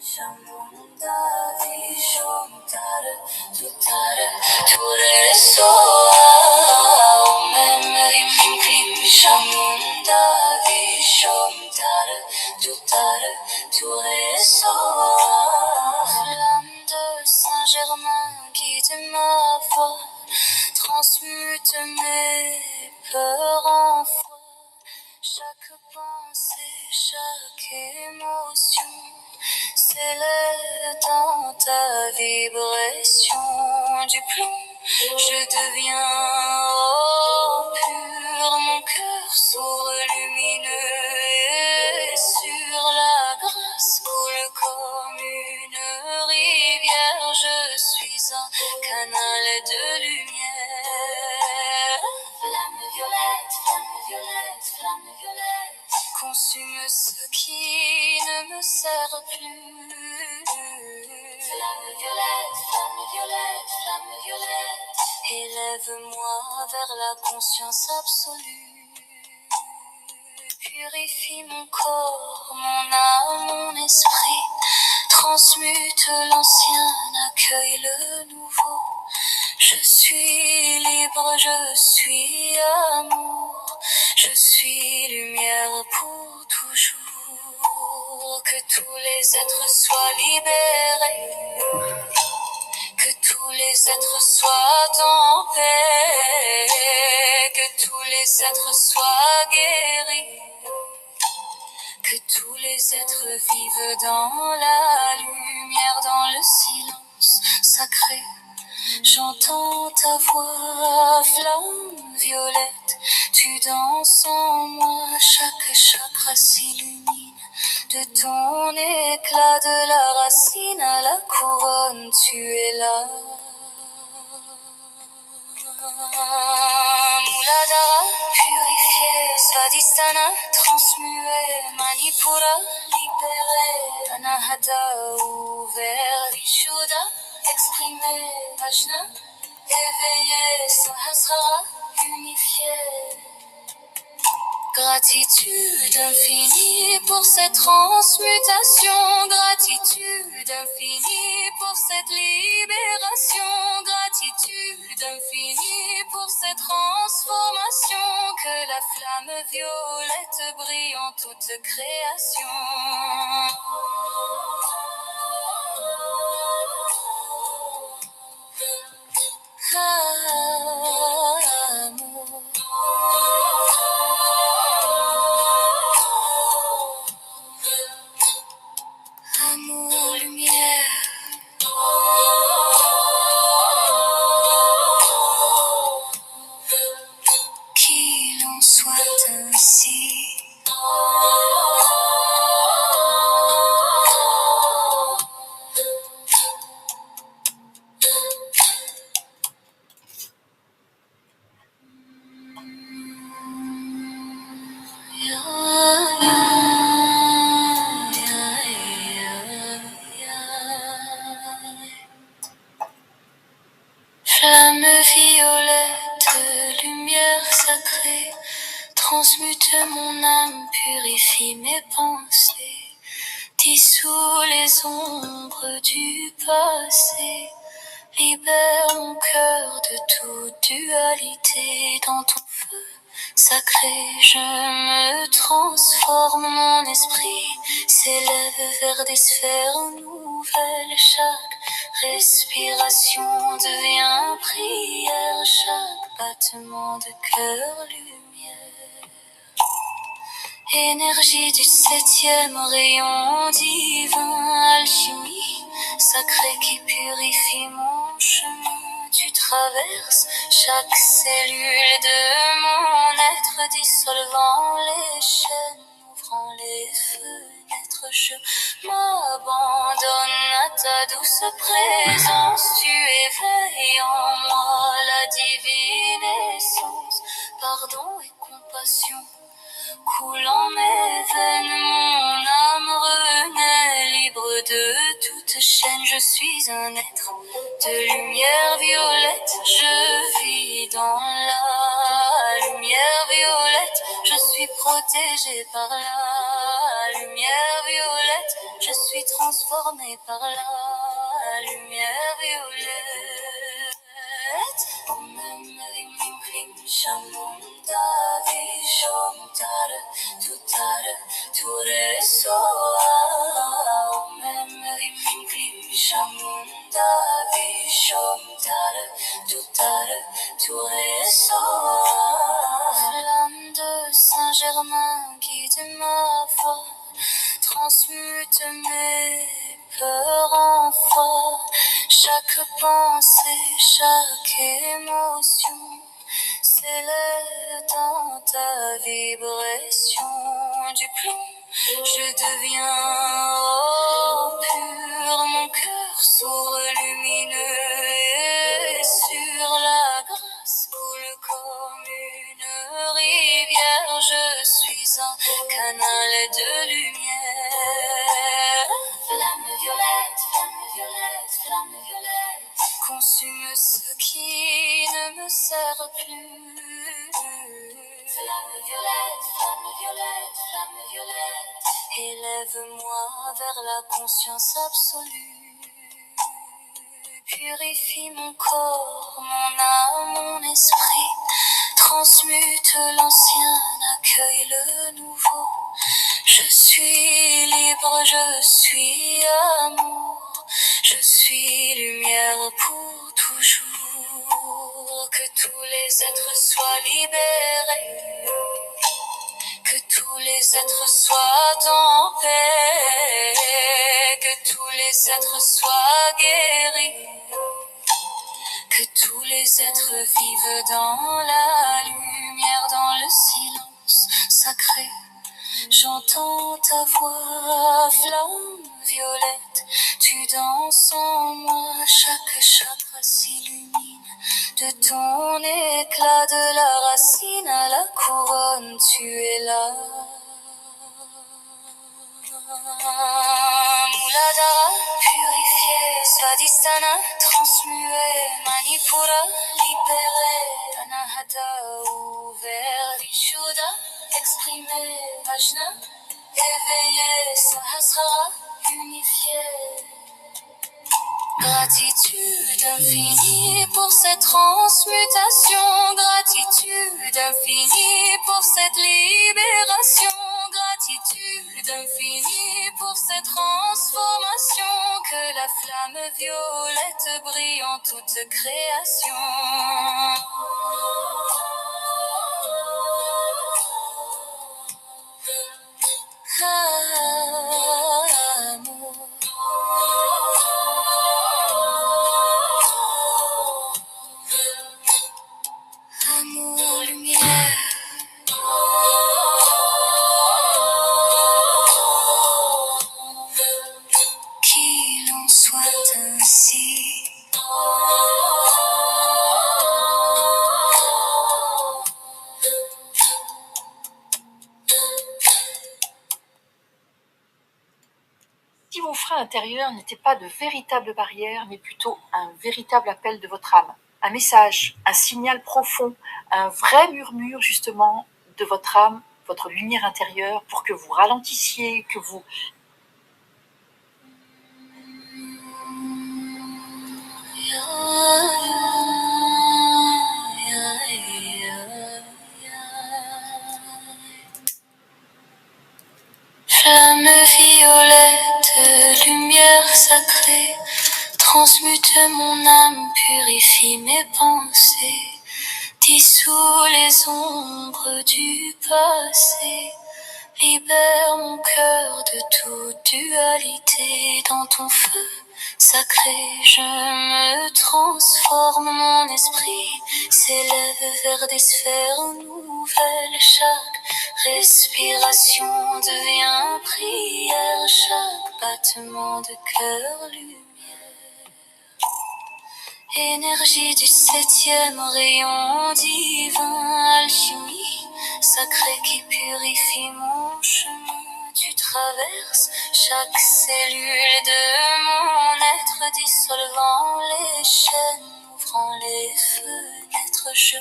Shamundavi Shomtara Tutara Ture Soa Memory Klim Shamundavi Shomtara Tutara Ture Soa Flamme de Saint-Germain guide ma voix, transmute mes peurs en foi. Chaque pensée, chaque émotion s'élève dans ta vibration du plomb. Je deviens pur, mon cœur s'ouvre lumineux et sur la grâce coule comme une rivière. Je suis un canal de lumière. Flamme violette, flamme violette, flamme violette, consume ce qui ne me sert plus. Flamme violette, flamme violette, flamme violette, élève-moi vers la conscience absolue. Purifie mon corps, mon âme, mon esprit, transmute l'ancien, accueille le nouveau. Je suis libre, je suis amour, je suis lumière pour toujours. Que tous les êtres soient libérés, que tous les êtres soient en paix, que tous les êtres soient guéris, que tous les êtres vivent dans la lumière, dans le silence sacré. J'entends ta voix, flamme violette, tu danses en moi, chaque chakra s'illumine de ton éclat, de la racine à la couronne, tu es là. Muladhara, purifié, Svadhisthana, transmué, Manipura, libéré, Anahata, ouvert, Vishuddha, exprimé, Ajna, éveillé, Sahasrara, unifié. Gratitude infinie pour cette transmutation, gratitude infinie pour cette libération, gratitude infinie pour cette transformation, que la flamme violette brille en toute création. Amour. Amour, lumière. Qu'il en soit ainsi. Flamme violette, lumière sacrée, transmute mon âme, purifie mes pensées, dissout les ombres du passé, libère mon cœur de toute dualité. Dans ton feu sacré, je me transforme, mon esprit s'élève vers des sphères nouvelles. Chaque respiration devient prière, chaque battement de cœur lumière. Énergie du 7e rayon divin, alchimie sacrée qui purifie mon chemin. Tu traverses chaque cellule de mon être, dissolvant les chaînes, ouvrant les fenêtres. Je m'abandonne à ta douce présence. Tu éveilles en moi la divine essence, pardon et compassion coule en mes veines, mon âme renaît, libre de toute chaîne. Je suis un être de lumière violette, je vis dans la lumière violette, je suis protégée par la lumière violette, Je suis transformée par la lumière violette. Flamme de Saint-Germain, guide ma voix, transmute mes peurs en foi. Chaque pensée, chaque émotion s'élève dans ta vibration. Du plomb, je deviens pur, mon cœur s'ouvre lumineux et sur la grâce coule comme une rivière. Je suis un canal de lumière. Flamme violette, flamme violette, flamme violette, consume ce qui ne me sert plus. Flamme violette, flamme violette, flamme violette, élève-moi vers la conscience absolue. Purifie mon corps, mon âme, mon esprit, transmute l'ancien, accueille le nouveau. Je suis libre, je suis amour, je suis lumière pour toujours. Que tous les êtres soient libérés, que tous les êtres soient en paix, que tous les êtres soient guéris, que tous les êtres vivent dans la lumière, dans le silence sacré. J'entends ta voix, flamme violette, tu danses en moi, chaque chakra s'illumine de ton éclat, de la racine à la couronne, tu es là. Muladhara, purifié, Svadhisthana, transmué, Manipura, libéré, Anahata, ouvert, Vishuddha, exprimé, Vajna, éveillé, Sahasrara, unifié. Gratitude infinie pour cette transmutation, gratitude infinie pour cette libération, gratitude infinie pour cette transformation, que la flamme violette brille en toute création. Amour. Amour, lumière. Qu'il en soit ainsi. Si vos freins intérieurs n'étaient pas de véritables barrières, mais plutôt un véritable appel de votre âme, un message, un signal profond, un vrai murmure justement de votre âme, votre lumière intérieure, pour que vous ralentissiez, que vous... Flamme violette, lumière sacrée, transmute mon âme, purifie mes pensées, dissout les ombres du passé, libère mon cœur de toute dualité. Dans ton feu sacré, je me transforme, mon esprit s'élève vers des sphères nouvelles. Chaque respiration devient prière, chaque battement de cœur lumière. Énergie du 7e rayon divin, alchimie sacrée qui purifie mon chemin. Tu traverses chaque cellule de mon être, dissolvant les chaînes, ouvrant les fenêtres. Je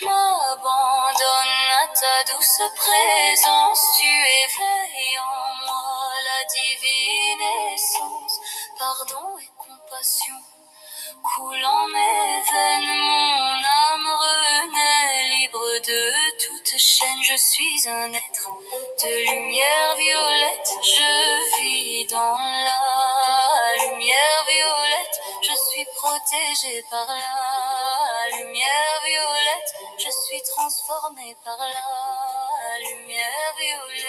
m'abandonne à ta douce présence, tu éveilles en moi la divine pardon et compassion coule en mes veines, mon âme renaît libre de toute chaîne. Je suis un être de lumière violette, je vis dans la lumière violette. Je suis protégée par la lumière violette, je suis transformée par la lumière violette.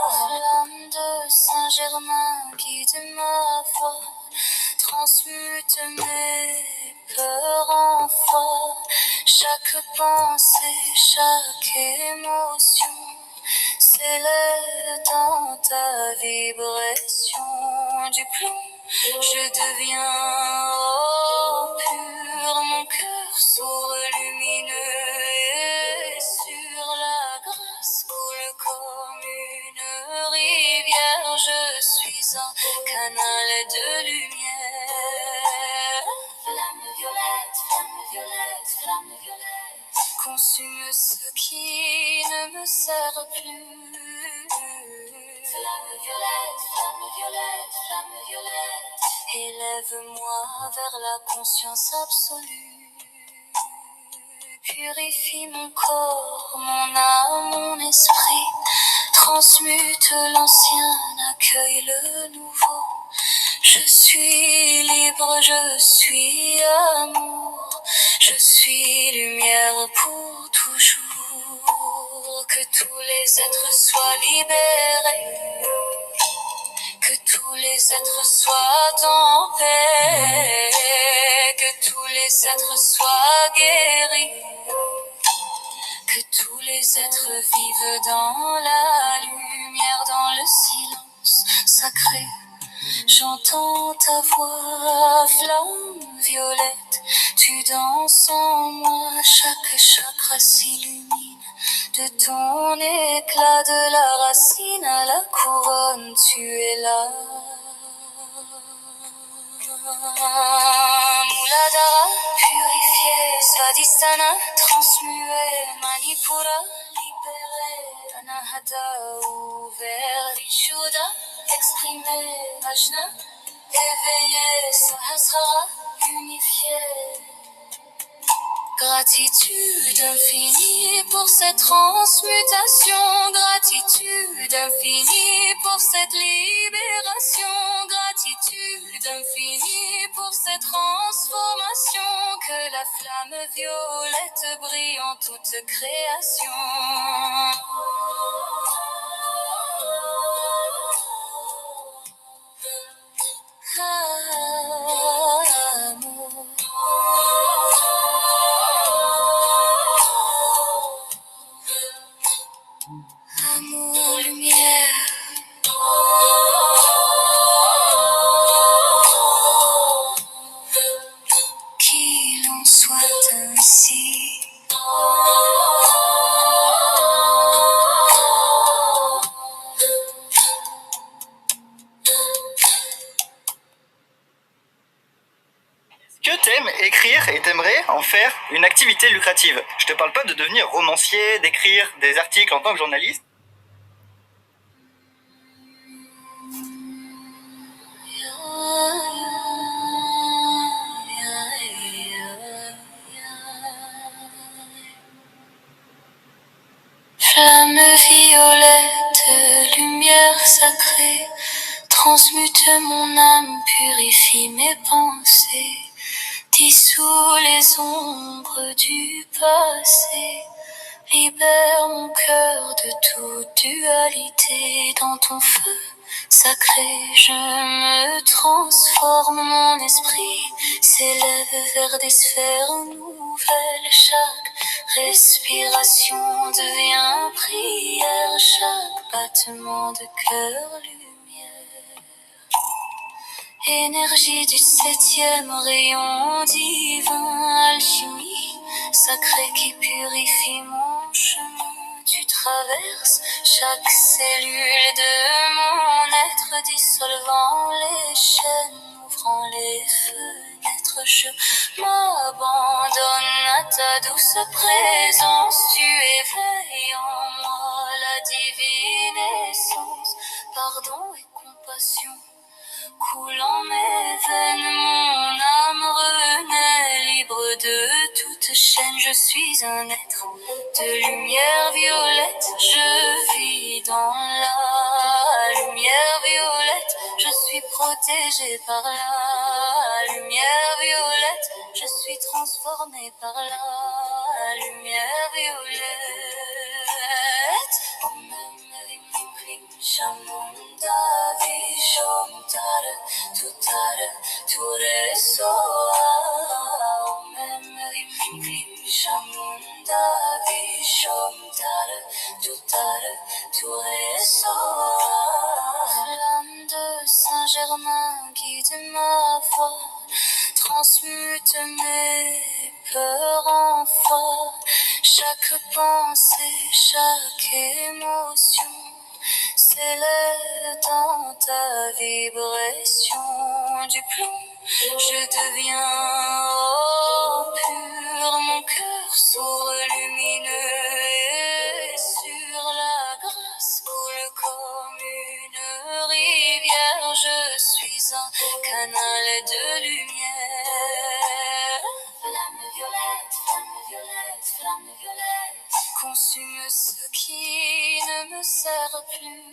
Flamme de Saint-Germain, guide ma voix, transmute mes peurs en foi. Chaque pensée, chaque émotion s'élève dans ta vibration du plomb. Je deviens pur, mon cœur s'ouvre lumineux et sur la grâce coule comme une rivière. Je suis un canal de lumière. Flamme violette, flamme violette, flamme violette, consume ce qui ne me sert plus. Flamme violette, flamme violette, flamme violette, élève-moi vers la conscience absolue. Purifie mon corps, mon âme, mon esprit, transmute l'ancien, accueille le nouveau. Je suis libre, je suis amour, je suis lumière pour toujours. Que tous les êtres soient libérés, que tous les êtres soient en paix, que tous les êtres soient guéris, que tous les êtres vivent dans la lumière, dans le silence sacré. J'entends ta voix, flamme violette, tu danses en moi, chaque chakra s'illumine de ton éclat, de la racine à la couronne, tu es là. Muladhara, purifié, Svadhisthana, transmué, Manipura, libéré, Anahata, ouvert, Vishuddha, exprimé, Ajna, éveillé, Sahasrara, unifié. Gratitude infinie pour cette transmutation, gratitude infinie pour cette libération, gratitude infinie pour cette transformation, que la flamme violette brille en toute création. Amour. Amour, lumière. Qu'il en soit ainsi. Que t'aimes écrire et t'aimerais en faire une activité lucrative? Je te parle pas de devenir romancier, d'écrire des articles en tant que journaliste. Flamme violette, lumière sacrée, transmute mon âme, purifie mes pensées, dissout les ombres du passé, libère mon cœur de toute dualité. Dans ton feu sacré, je me transforme, mon esprit s'élève vers des sphères nouvelles. Chaque respiration devient prière, chaque battement de cœur lumière. Énergie du 7e rayon divin, alchimie sacrée qui purifie mon chemin. Tu traverse chaque cellule de mon être, dissolvant les chaînes, ouvrant les fenêtres. Je m'abandonne à ta douce présence, tu éveilles en moi la divine essence, pardon et compassion. Coulant mes veines, mon âme renaît, libre de toute chaîne. Je suis un être de lumière violette, je vis dans la lumière violette. Je suis protégée par la lumière violette, je suis transformée par la lumière violette. Shamunda Vishomtara Tutara Ture Soa Shamunda Vishomtara Tutara Ture Soa. Flamme de Saint-Germain guide ma voix, transmute mes peurs en foi, chaque pensée, chaque émotion s'élève dans ta vibration du plomb. Je deviens pur, mon cœur s'ouvre lumineux et sur la grâce coule comme une rivière. Je suis un canal de lumière. Flamme violette, flamme violette, flamme violette, consume ce qui ne me sert plus.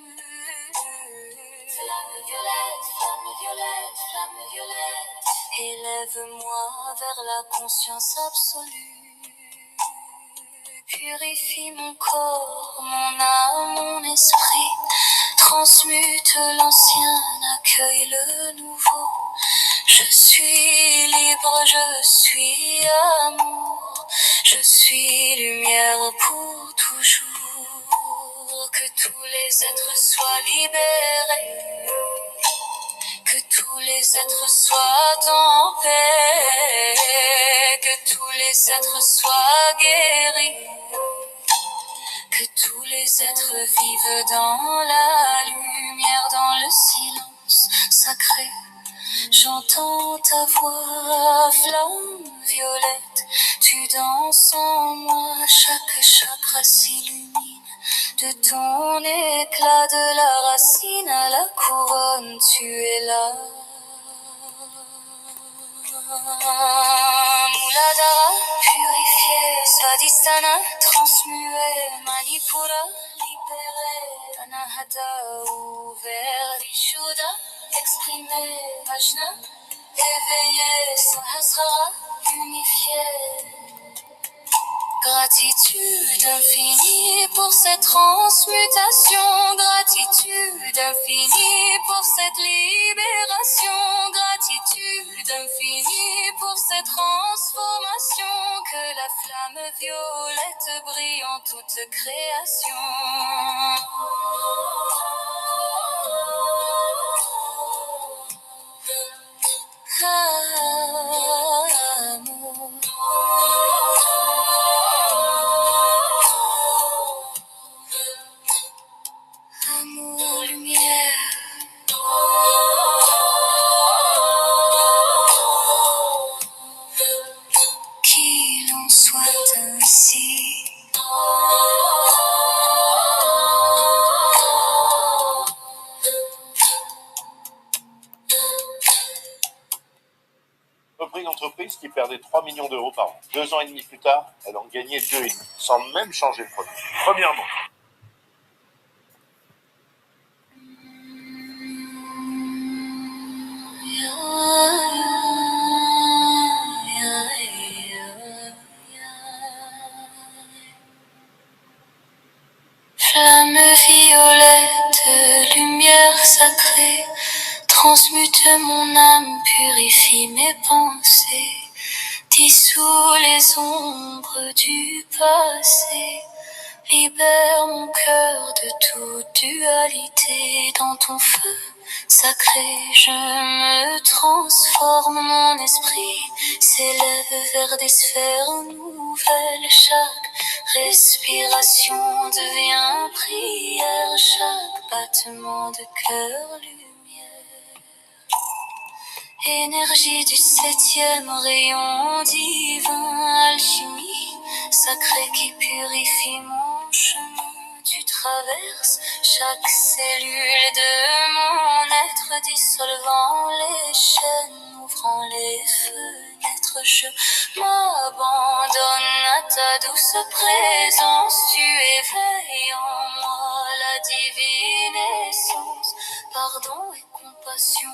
Flamme violette, flamme violette, flamme violette, élève-moi vers la conscience absolue. Purifie mon corps, mon âme, mon esprit, transmute l'ancien, accueille le nouveau. Je suis libre, je suis amour, je suis lumière pour toujours. Que tous les êtres soient libérés, que tous les êtres soient en paix, que tous les êtres soient guéris, que tous les êtres vivent dans la lumière, dans le silence sacré. J'entends ta voix, flamme violette, tu danses en moi, chaque chakra s'illumine de ton éclat, de la racine à la couronne, tu es là. Muladhara, purifié, Svadhisthana, transmué, Manipura, libéré, Anahata, ouvert, Vishuddha, exprimé, Vajna, éveillé, Sahasrara, unifié. Gratitude infinie pour cette transmutation, gratitude infinie pour cette libération, gratitude infinie pour cette transformation, que la flamme violette brille en toute création. Amour. Amour, lumière. Qu'il en soit ainsi. Repris une entreprise qui perdait 3 millions d'euros par an. 2 ans et demi plus tard, elle en gagnait 2,5, sans même changer le produit. Premièrement, Flamme violette, lumière sacrée, transmute mon âme, purifie mes pensées, dissout les ombres du passé, libère mon cœur de toute dualité. Dans ton feu Sacré, je me transforme, mon esprit s'élève vers des sphères nouvelles. Chaque respiration devient prière, chaque battement de cœur lumière. Énergie du septième rayon divin, alchimie sacrée qui purifie mon chemin. Tu traverses chaque cellule de mon être, dissolvant les chaînes, ouvrant les fenêtres. Je m'abandonne à ta douce présence. Tu éveilles en moi la divine essence, pardon et compassion.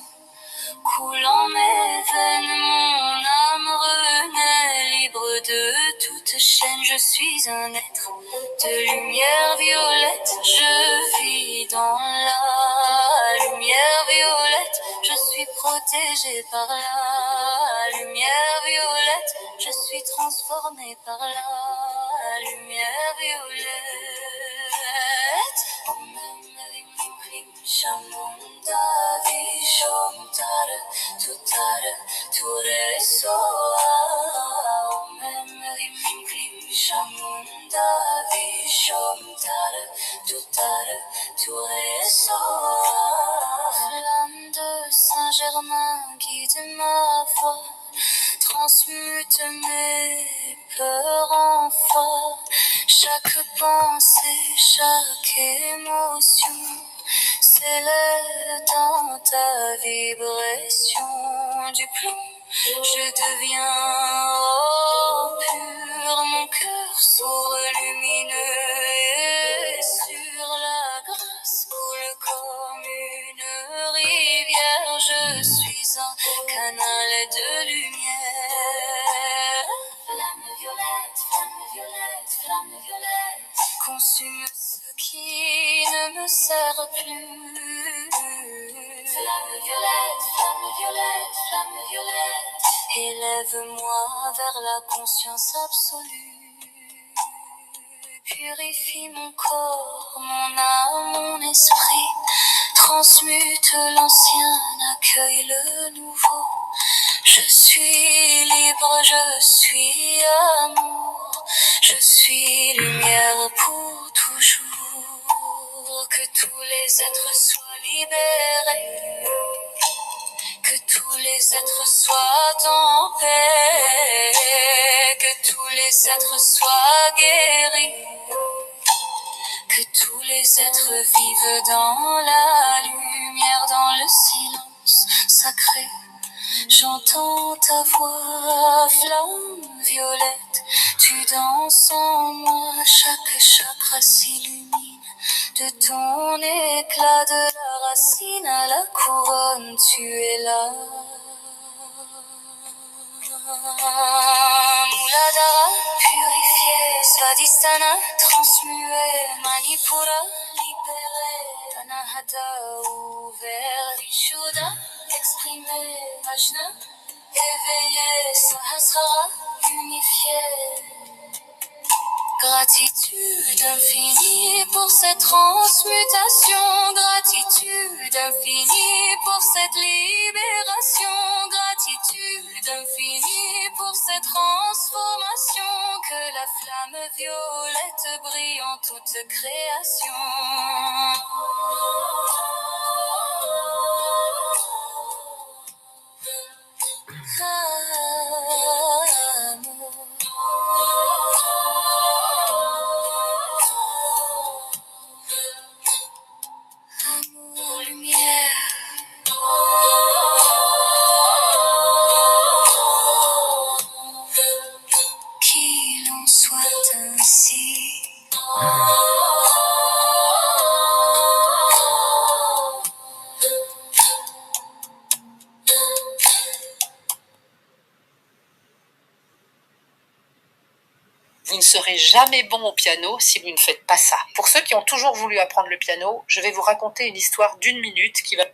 Coulant mes veines, mon âme renaît, libre de toute chaîne. Je suis un être de lumière violette, je vis dans la lumière violette. Je suis protégée par la lumière violette, je suis transformée par la lumière violette. Shamunda Vishomtara Tutara Ture Soa Om Rim Krim Shamunda Vishomtara Tutara Ture Soa. Flamme de Saint-Germain guide ma voix, transmute mes peurs en foi. Chaque pensée, chaque émotion s'élève dans ta vibration du plomb. Je deviens pur, mon cœur s'ouvre lumineux et sur la grâce coule comme une rivière. Je suis un canal de lumière. Flamme violette, flamme violette, flamme violette, consume ce qui ne me sert plus. Flamme violette, flamme violette, flamme violette, élève-moi vers la conscience absolue. Purifie mon corps, mon âme, mon esprit, transmute l'ancien, accueille le nouveau. Je suis libre, je suis amour, je suis lumière pour toujours. Que tous les êtres soient libérés, que tous les êtres soient en paix, que tous les êtres soient guéris, que tous les êtres vivent dans la lumière, dans le silence sacré. J'entends ta voix, flamme violette, tu danses en moi, chaque chakra s'illumine de ton éclat, de la racine à la couronne, tu es là. Muladhara, purifié, Svadhisthana, transmué, Manipura, libéré, Anahata, ouvert, Vishuddha, exprimé, Ajna, éveillé, Sahasrara, unifié. Gratitude infinie pour cette transmutation, gratitude infinie pour cette libération, gratitude infinie pour cette transformation, que la flamme violette brille en toute création. Amour, lumière. Qu'il en soit ainsi. Vous ne serez jamais bon au piano si vous ne faites pas ça. Pour ceux qui ont toujours voulu apprendre le piano, je vais vous raconter une histoire d'1 minute qui va...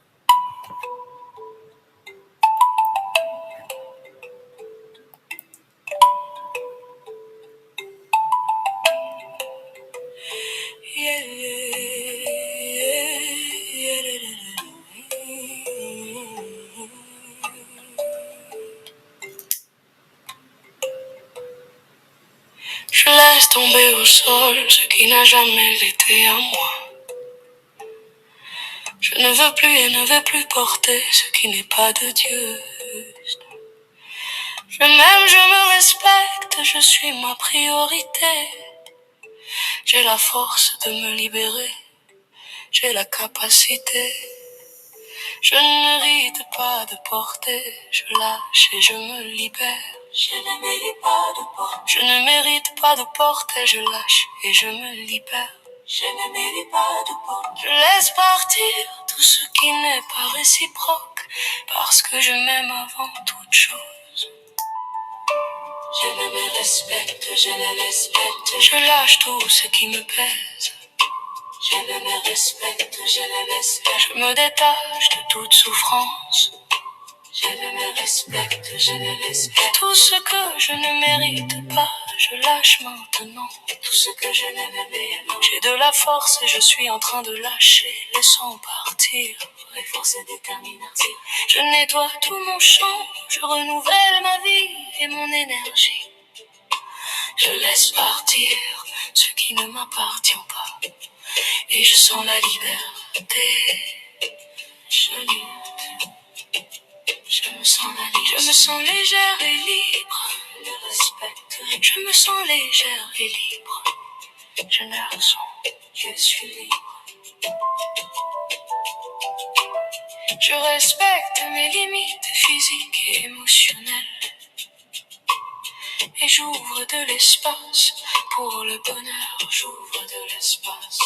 tomber au sol ce qui n'a jamais été à moi. Je ne veux plus et ne vais plus porter ce qui n'est pas de Dieu. Je m'aime, je me respecte, je suis ma priorité. J'ai la force de me libérer, j'ai la capacité. Je ne mérite pas de porter, je lâche et je me libère. Je ne mérite pas de porter, je ne mérite pas de porter, je lâche et je me libère. Je ne mérite pas de porter, je laisse partir tout ce qui n'est pas réciproque, parce que je m'aime avant toute chose. Je ne me respecte, je ne respecte, je lâche tout ce qui me pèse. Je ne me respecte, je ne respecte, je me détache de toute souffrance. Je ne me respecte, je ne respecte, tout ce que je ne mérite pas, je lâche maintenant. Tout ce que je ne mérite pas, j'ai de la force et je suis en train de lâcher, laissons partir. Vraie force et détermination. Je nettoie tout mon champ, je renouvelle ma vie et mon énergie. Je laisse partir ce qui ne m'appartient pas. Et je sens la liberté. Je me sens je me sens légère et libre. Je le respecte. Je me sens légère et libre. Je le ressens. Je suis libre. Je respecte mes limites physiques et émotionnelles. Et j'ouvre de l'espace pour le bonheur. J'ouvre de l'espace.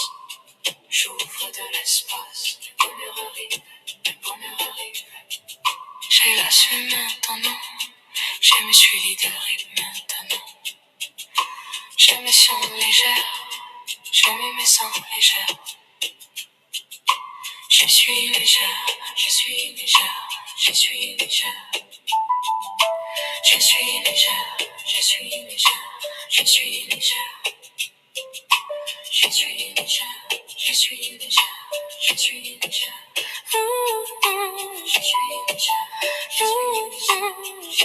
J'ouvre de l'espace. Le bonheur arrive. Le bonheur arrive. J'ai lâché maintenant. Je me suis libérée maintenant. Je me sens légère. Je me sens légère. Je suis légère. Je suis légère. Je suis légère. Je suis légère. Je suis légère. Je suis légère. Je suis légère. Je suis légère. Je suis légère. Je suis légère. Je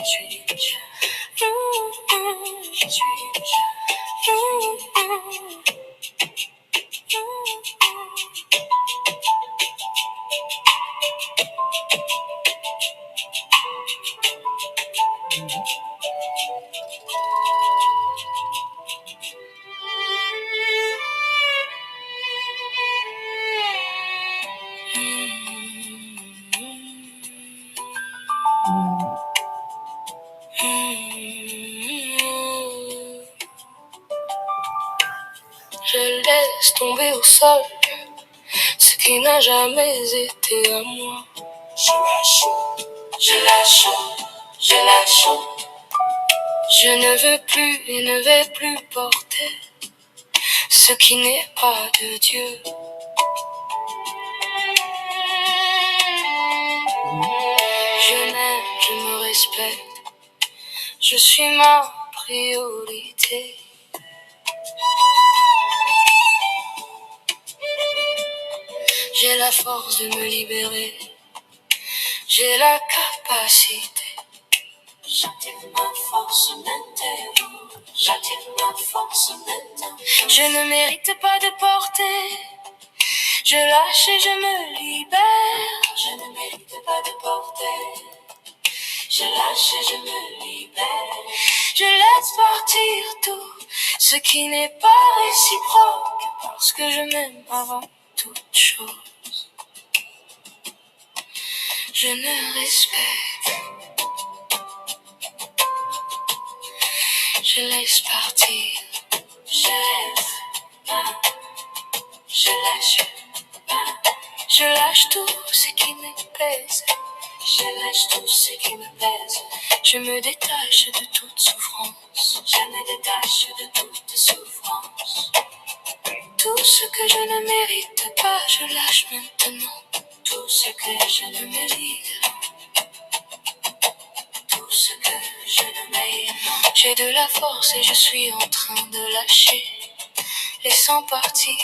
suis légère. Je suis légère. Je suis légère. Je laisse tomber au sol ce qui n'a jamais été à moi. Je lâche, je lâche, je lâche. Je ne veux plus et ne vais plus porter ce qui n'est pas de Dieu. Je m'aime, je me respecte, je suis ma priorité. J'ai la force de me libérer, j'ai la capacité. J'active ma force maintenant, j'active ma force maintenant. Je ne mérite pas de porter, je lâche et je me libère. Je ne mérite pas de porter, je lâche et je me libère. Je laisse partir tout ce qui n'est pas réciproque, parce que je m'aime avant toute chose. Je ne respecte, je laisse partir. Je lève, je lâche, je lâche tout ce qui me pèse. Je lâche tout ce qui me pèse. Je me détache de toute souffrance. Je me détache de toute souffrance. Tout ce que je ne mérite pas, je lâche maintenant. Tout ce que je ne mérite, tout ce que je ne mérite. J'ai de la force et je suis en train de lâcher, laissant partir.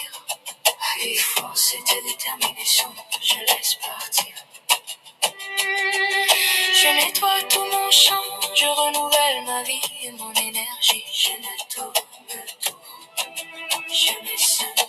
Avec force et de détermination, je laisse partir. Je nettoie tout mon champ, je renouvelle ma vie et mon énergie. Je nettoie tout. Je me sens